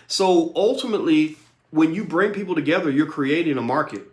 So ultimately, when you bring people together, you're creating a market.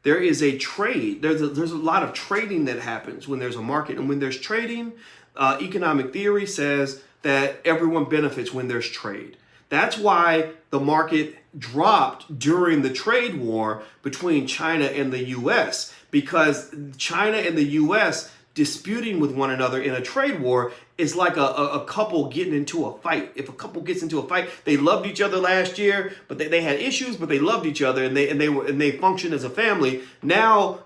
There is a trade. There's a lot of trading that happens when there's a market. And when there's trading, economic theory says that everyone benefits when there's trade. That's why the market dropped during the trade war between China and the US, because China and the US disputing with one another in a trade war is like a couple getting into a fight. If a couple gets into a fight, they loved each other last year, but they had issues, but they loved each other, and they functioned as a family. Now,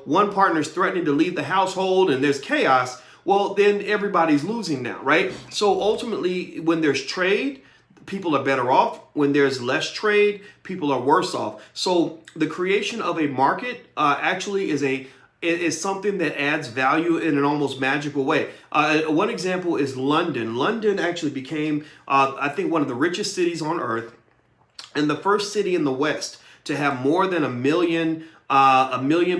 one partner's threatening to leave the household and there's chaos. Well, then everybody's losing now, right? So ultimately, when there's trade, people are better off. When there's less trade, people are worse off. So the creation of a market actually is something that adds value in an almost magical way. One example is London. London actually became, I think, one of the richest cities on earth, and the first city in the West to have more than a million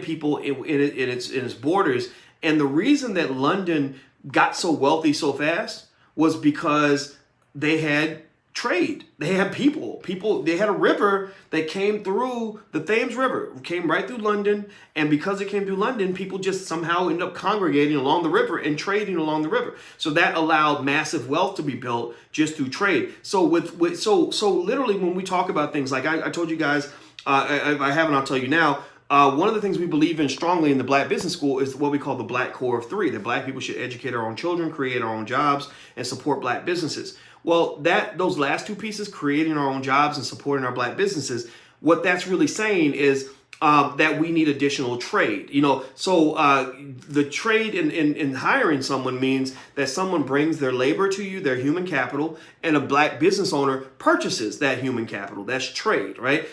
people in its borders. And the reason that London got so wealthy so fast was because they had trade. They had people, they had a river that came through, the Thames River came right through London. And because it came through London, people just somehow ended up congregating along the river and trading along the river. So that allowed massive wealth to be built just through trade. So so literally when we talk about things like I told you guys, if I haven't, I'll tell you now. One of the things we believe in strongly in the Black Business School is what we call the Black Core of Three, that Black people should educate our own children, create our own jobs, and support Black businesses. Well, those last two pieces, creating our own jobs and supporting our Black businesses, what that's really saying is that we need additional trade. So the trade in hiring someone means that someone brings their labor to you, their human capital, and a Black business owner purchases that human capital. That's trade, right?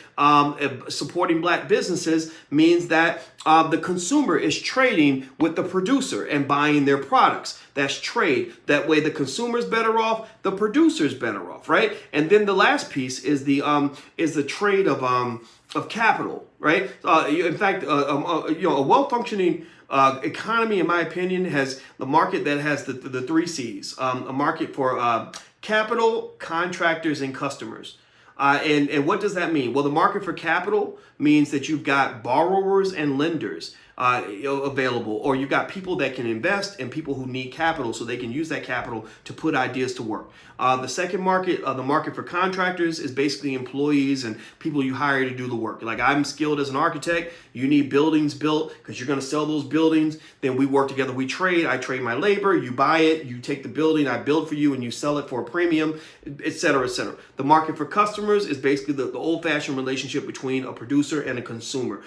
Supporting Black businesses means that the consumer is trading with the producer and buying their products. That's trade. That way the consumer's better off, the producer's better off, right? And then the last piece is the trade of capital, right? In fact, a well-functioning economy, in my opinion, has the market that has the three C's: a market for capital, contractors, and customers. And what does that mean? Well, the market for capital means that you've got borrowers and lenders available, or you've got people that can invest and people who need capital so they can use that capital to put ideas to work. The second market, the market for contractors, is basically employees and people you hire to do the work. Like, I'm skilled as an architect. You need buildings built because you're going to sell those buildings. Then we work together. We trade. I trade my labor. You buy it. You take the building. I build for you and you sell it for a premium, et cetera, et cetera. The market for customers is basically the old-fashioned relationship between a producer and a consumer.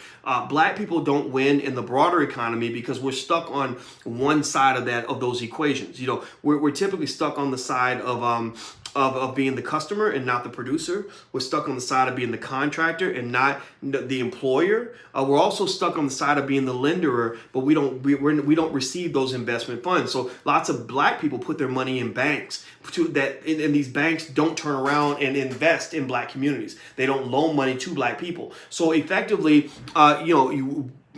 Black people don't win in the broader economy because we're stuck on one side of those equations. We're typically stuck on the side of being the customer and not the producer. We're stuck on the side of being the contractor and not the employer. We're also stuck on the side of being the lenderer, but we don't receive those investment funds. So lots of Black people put their money in banks and these banks don't turn around and invest in Black communities. They don't loan money to Black people. So effectively,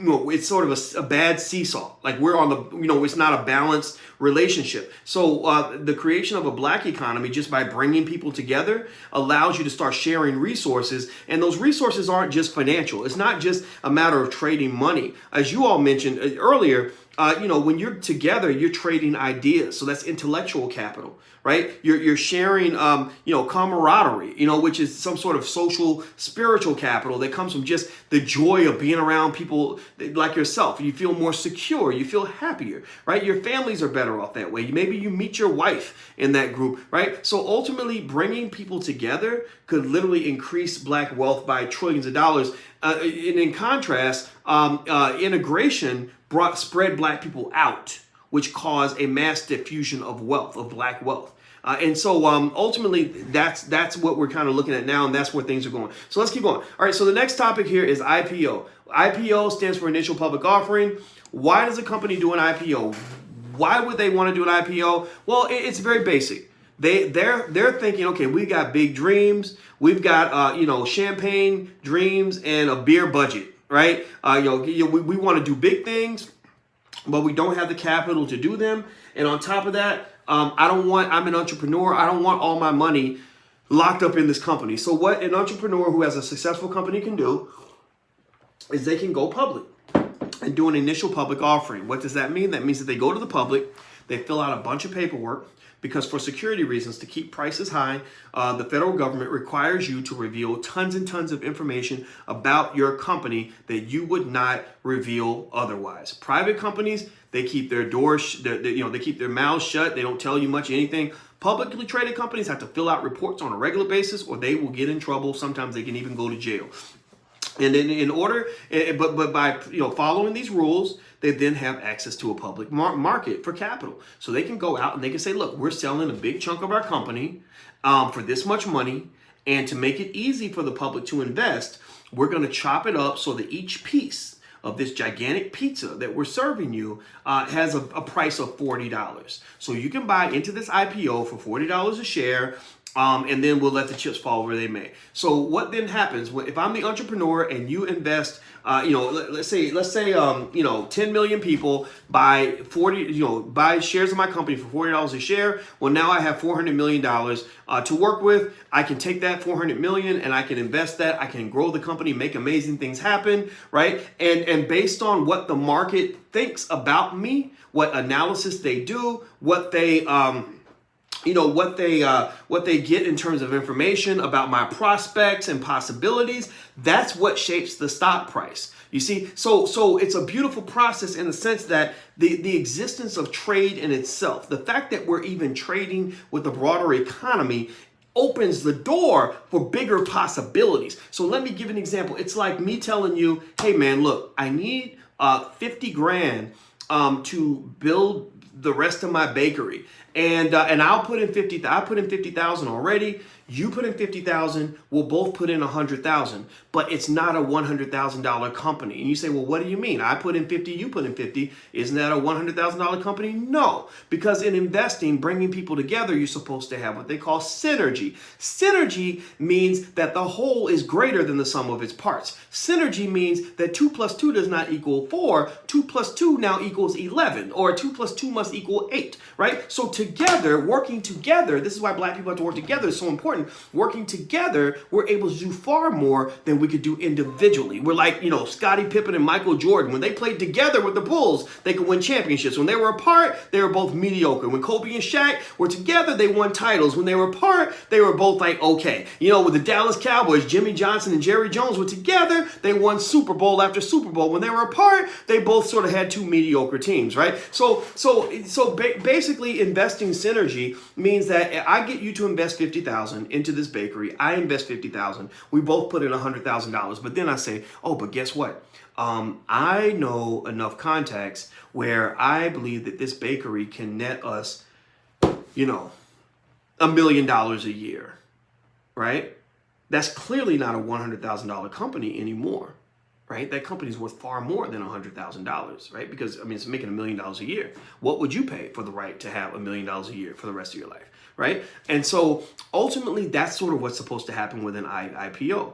it's sort of a bad seesaw. Like, we're on the, it's not a balanced relationship. So the creation of a Black economy, just by bringing people together, allows you to start sharing resources. And those resources aren't just financial. It's not just a matter of trading money. As you all mentioned earlier, when you're together, you're trading ideas. So that's intellectual capital, right? You're sharing, camaraderie, which is some sort of social, spiritual capital that comes from just the joy of being around people like yourself. You feel more secure. You feel happier, right? Your families are better off that way. Maybe you meet your wife in that group, right? So ultimately, bringing people together could literally increase Black wealth by trillions of dollars. And in contrast, integration spread Black people out, which caused a mass diffusion of wealth, of Black wealth. And so ultimately, that's what we're kind of looking at now, and that's where things are going. So let's keep going. All right, so the next topic here is IPO. IPO stands for initial public offering. Why does a company do an IPO? Why would they want to do an IPO? Well, it's very basic. They're thinking, okay, we got big dreams. We've got champagne dreams and a beer budget, right? We want to do big things, but we don't have the capital to do them. And on top of that, I'm an entrepreneur. I don't want all my money locked up in this company. So what an entrepreneur who has a successful company can do is they can go public and do an initial public offering. What does that mean? That means that they go to the public, they fill out a bunch of paperwork, because for security reasons, to keep prices high, the federal government requires you to reveal tons and tons of information about your company that you would not reveal otherwise. Private companies, they keep their doors, they keep their mouths shut. They don't tell you much of anything. Publicly traded companies have to fill out reports on a regular basis, or they will get in trouble. Sometimes they can even go to jail. And then but by following these rules, they then have access to a public market for capital. So they can go out and they can say, look, we're selling a big chunk of our company for this much money. And to make it easy for the public to invest, we're going to chop it up so that each piece of this gigantic pizza that we're serving you has a price of $40. So you can buy into this IPO for $40 a share. And then we'll let the chips fall where they may. So what then happens if I'm the entrepreneur and you invest, let's say 10 million people buy buy shares of my company for $40 a share. Well, now I have $400 million to work with. I can take that $400 million and I can invest that. I can grow the company, make amazing things happen, right? And based on what the market thinks about me, what analysis they do, what they what they get in terms of information about my prospects and possibilities, that's what shapes the stock price. You see, so it's a beautiful process in the sense that the existence of trade in itself, the fact that we're even trading with the broader economy, opens the door for bigger possibilities. So let me give an example. It's like me telling you, hey man, look, I need 50 grand to build the rest of my bakery. And I'll put in 50. I put in 50,000 already. You put in 50,000. We'll both put in 100,000. But it's not a $100,000 company. And you say, well, what do you mean? I put in 50. You put in 50. Isn't that a $100,000 company? No, because in investing, bringing people together, you're supposed to have what they call synergy. Synergy means that the whole is greater than the sum of its parts. Synergy means that 2 plus 2 does not equal 4. 2 plus 2 now equals 11, or 2 plus 2 must equal 8, right? So together, working together, this is why black people have to work together. It's so important. Working together, we're able to do far more than we could do individually. We're like, Scottie Pippen and Michael Jordan. When they played together with the Bulls, they could win championships. When they were apart, they were both mediocre. When Kobe and Shaq were together, they won titles. When they were apart, they were both like, okay. With the Dallas Cowboys, Jimmy Johnson and Jerry Jones were together, they won Super Bowl after Super Bowl. When they were apart, they both sort of had two mediocre teams, right? So basically, investing synergy means that I get you to invest $50,000 into this bakery. I invest $50,000. We both put in $100,000. But then I say, oh, but guess what? I know enough contacts where I believe that this bakery can net us, $1 million a year, right? That's clearly not a $100,000 company anymore, right? That company's worth far more than $100,000, right? Because, it's making $1 million a year. What would you pay for the right to have $1 million a year for the rest of your life, right? And so ultimately, that's sort of what's supposed to happen with an IPO.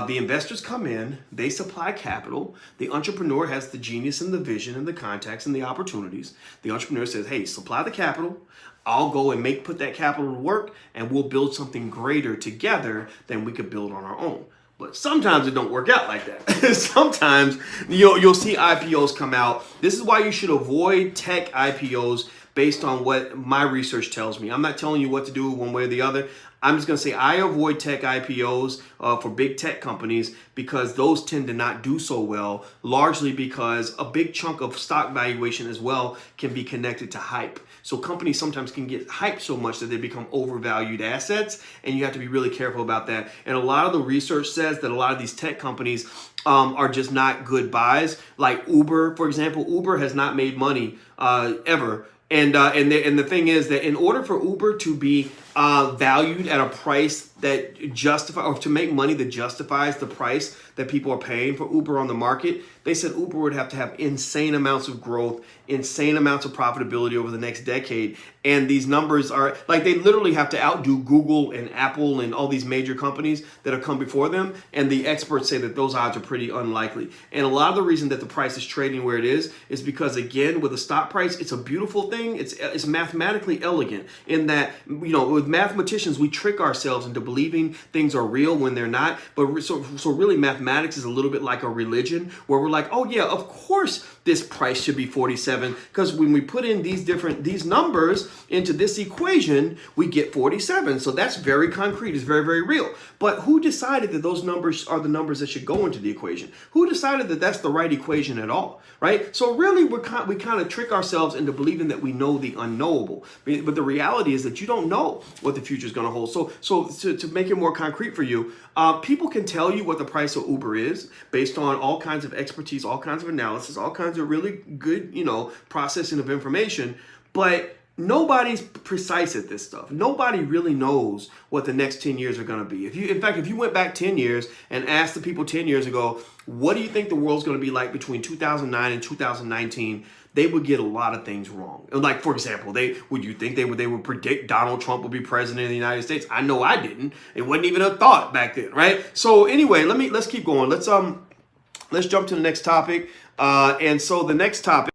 The investors come in, they supply capital. The entrepreneur has the genius and the vision and the contacts and the opportunities. The entrepreneur says, hey, supply the capital. I'll go and put that capital to work, and we'll build something greater together than we could build on our own. But sometimes it don't work out like that. Sometimes you'll see IPOs come out. This is why you should avoid tech IPOs based on what my research tells me. I'm not telling you what to do one way or the other. I'm just going to say I avoid tech IPOs for big tech companies because those tend to not do so well, largely because a big chunk of stock valuation as well can be connected to hype. So companies sometimes can get hyped so much that they become overvalued assets, and you have to be really careful about that. And a lot of the research says that a lot of these tech companies are just not good buys. Like Uber, for example. Uber has not made money ever. And the thing is that in order for Uber to be valued at a price that justifies, or to make money that justifies the price that people are paying for Uber on the market, they said Uber would have to have insane amounts of growth, insane amounts of profitability over the next decade. And these numbers are like, they literally have to outdo Google and Apple and all these major companies that have come before them. And the experts say that those odds are pretty unlikely. And a lot of the reason that the price is trading where it is because, again, with the stock price, it's a beautiful thing. It's mathematically elegant in that, with mathematicians, we trick ourselves into believing things are real when they're not. But so really mathematics is a little bit like a religion where we're like, oh yeah, of course this price should be 47 because when we put in these numbers into this equation, we get 47. So that's very concrete. It's very, very real. But who decided that those numbers are the numbers that should go into the equation? Who decided that that's the right equation at all, right? So really we kind of trick ourselves into believing that we know the unknowable. But the reality is that you don't know what the future is going to hold. So to make it more concrete for you, people can tell you what the price of Uber is based on all kinds of expertise, all kinds of analysis, all kinds of really good, processing of information. But nobody's precise at this stuff. Nobody really knows what the next 10 years are going to be. In fact, if you went back 10 years and asked the people 10 years ago, what do you think the world's going to be like between 2009 and 2019? They would get a lot of things wrong. Like, for example, would you think they would predict Donald Trump would be president of the United States? I know I didn't. It wasn't even a thought back then, right? So anyway, let's keep going. Let's jump to the next topic. And so the next topic